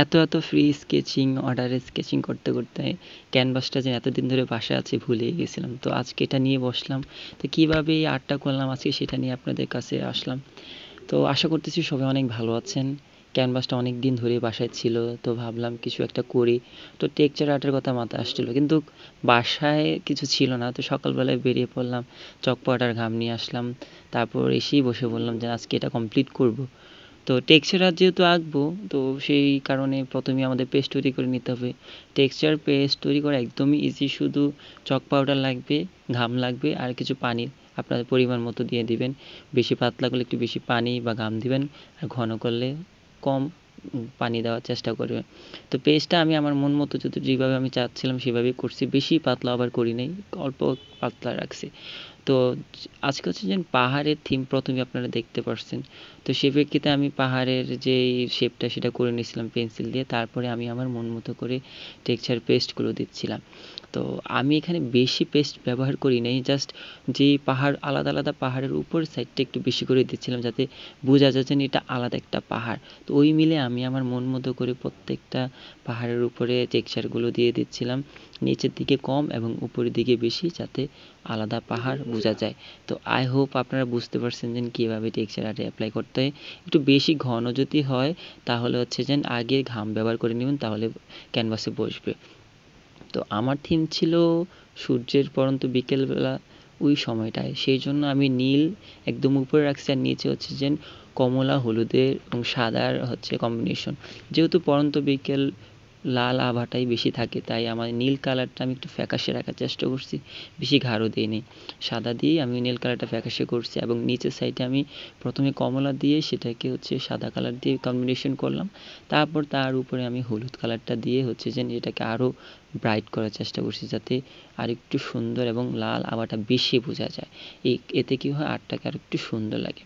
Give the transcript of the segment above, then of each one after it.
এত free sketching অর্ডারে sketching করতে করতে ক্যানভাসটা যে এতদিন ধরে বাসায় আছে ভুলেই গেছিলাম। তো আজকে এটা নিয়ে বসলাম। তো কিভাবে এই আর্টটা করলাম আজকে সেটা নিয়ে আপনাদের কাছে আসলাম। তো আশা করতেছি সবাই অনেক ভালো আছেন। ক্যানভাসটা অনেক দিন ধরে বাসায় ছিল, তো ভাবলাম কিছু একটা করি। তো টেক্সচার আর্টের কথা মাথায় আসছিল, কিন্তু বাসায় কিছু ছিল না। তো সকালবেলায় বেরিয়ে পড়লাম, চক পাউডার ঘাম নিয়ে আসলাম। তারপর এসেই বসে বললাম যে আজকে এটা কমপ্লিট করব। তো টেক্সচার আর্ট যেহেতু আঁকবো, তো সেই কারণে প্রথমে আমাদের পেস্ট তৈরি করে নিতে হবে। টেক্সচার পেস্ট তৈরি করা একদমই ইজি, শুধু চক পাউডার লাগবে, ঘাম লাগবে আর কিছু পানি আপনাদের পরিমাণ মতো দিয়ে দিবেন। বেশি পাতলা করলে একটু বেশি পানি বা ঘাম দিবেন, আর ঘন করলে কম পানি দেওয়ার চেষ্টা করবেন। তো পেস্টটা আমি আমার মন মতো যেভাবে আমি চাচ্ছিলাম সেভাবেই করছি, বেশি পাতলা আবার করি নাই, অল্প পাতলা রাখছি। তো আজকে হচ্ছে যে পাহাড়ের থিম প্রথমে আপনারা দেখতে পারছেন। তো সে প্রেক্ষিতে আমি পাহাড়ের যে শেপটা সেটা করে নিয়েছিলাম পেন্সিল দিয়ে, তারপরে আমি আমার মন মতো করে টেক্সচার পেস্টগুলো দিচ্ছিলাম। তো আমি এখানে বেশি পেস্ট ব্যবহার করি নাই, জাস্ট যে পাহাড় আলাদা আলাদা পাহাড়ের উপর সাইডটা একটু বেশি করে দিচ্ছিলাম যাতে বোঝা যাচ্ছে না এটা আলাদা একটা পাহাড়। তো ওই মিলে আমি আমার মন মতো করে প্রত্যেকটা পাহাড়ের উপরে টেক্সচারগুলো দিয়ে দিচ্ছিলাম, নিচের দিকে কম এবং উপরের দিকে বেশি, যাতে আলাদা পাহাড় বোঝা যায়। তো আই হোপ আপনারা বুঝতে পারছেন যে কীভাবে টেক্সচার আর্টে অ্যাপ্লাই করতে হয়। একটু বেশি ঘন যদি হয় তাহলে হচ্ছে যে আগে ঘাম ব্যবহার করে নেবেন, তাহলে ক্যানভাসে বসবে। তো আমার থিম ছিল সূর্যের পরন্ত বিকেলবেলা ওই সময়টায়, সেই জন্য আমি নীল একদম উপরে রাখছি আর নিচে হচ্ছে যে কমলা হলুদের এবং সাদার হচ্ছে কম্বিনেশন। যেহেতু পরন্ত বিকেল লাল আভাটাই বেশি থাকে, তাই আমার নীল কালারটা আমি একটু ফ্যাকাশে রাখার চেষ্টা করছি, বেশি গাঢ় দিইনি। সাদা দিয়েই আমি নীল কালারটা ফ্যাকাশে করছি এবং নিচের সাইডে আমি প্রথমে কমলা দিয়ে সেটাকে হচ্ছে সাদা কালার দিয়ে কম্বিনেশন করলাম। তারপর তার উপরে আমি হলুদ কালারটা দিয়ে হচ্ছে যে এটাকে আরও ব্রাইট করার চেষ্টা করছি, যাতে আরেকটু সুন্দর এবং লাল আভাটা বেশি বোঝা যায়। এতে কী হয়, আর্টটাকে আরেকটু সুন্দর লাগে।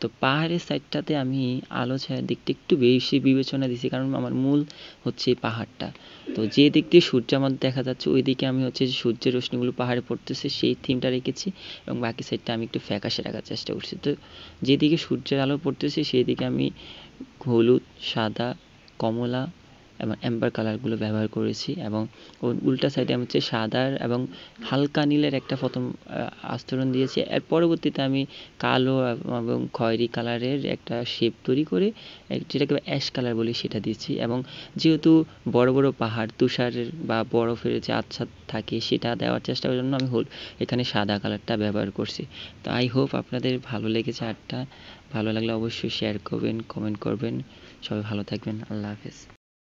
তো পাহাড়ের সাইডটাতে আমি আলো ছায়ার দিকটা একটু বেশি বিবেচনা দিছি, কারণ আমার মূল হচ্ছে এই পাহাড়টা। তো যে দিক দিয়ে সূর্য আমার দেখা যাচ্ছে ওই দিকে আমি হচ্ছে যে সূর্যের রশ্মিগুলো পাহাড়ে পড়তেছে সেই থিমটা রেখেছি, এবং বাকি সাইডটা আমি একটু ফ্যাকাশে রাখার চেষ্টা করছি। তো যেদিকে সূর্যের আলো পড়তেছে সেই দিকে আমি হলুদ, সাদা, কমলা এবং অ্যাম্বার কালারগুলো ব্যবহার করেছি, এবং উল্টা সাইডে আমি হচ্ছে সাদার এবং হালকা নীলের একটা প্রথম আস্তরণ দিয়েছি। এর পরবর্তীতে আমি কালো এবং খয়েরি কালারের একটা শেপ তৈরি করে যেটাকে অ্যাশ কালার বলি সেটা দিয়েছি। এবং যেহেতু বড় বড় পাহাড়, তুষারের বা বরফের যে আচ্ছাদ থাকে সেটা দেওয়ার চেষ্টা করার জন্য আমি এখানে সাদা কালারটা ব্যবহার করছি। তো আই হোপ আপনাদের ভালো লেগেছে আর্টটা। ভালো লাগলে অবশ্যই শেয়ার করবেন, কমেন্ট করবেন। সবাই ভালো থাকবেন। আল্লাহ হাফেজ।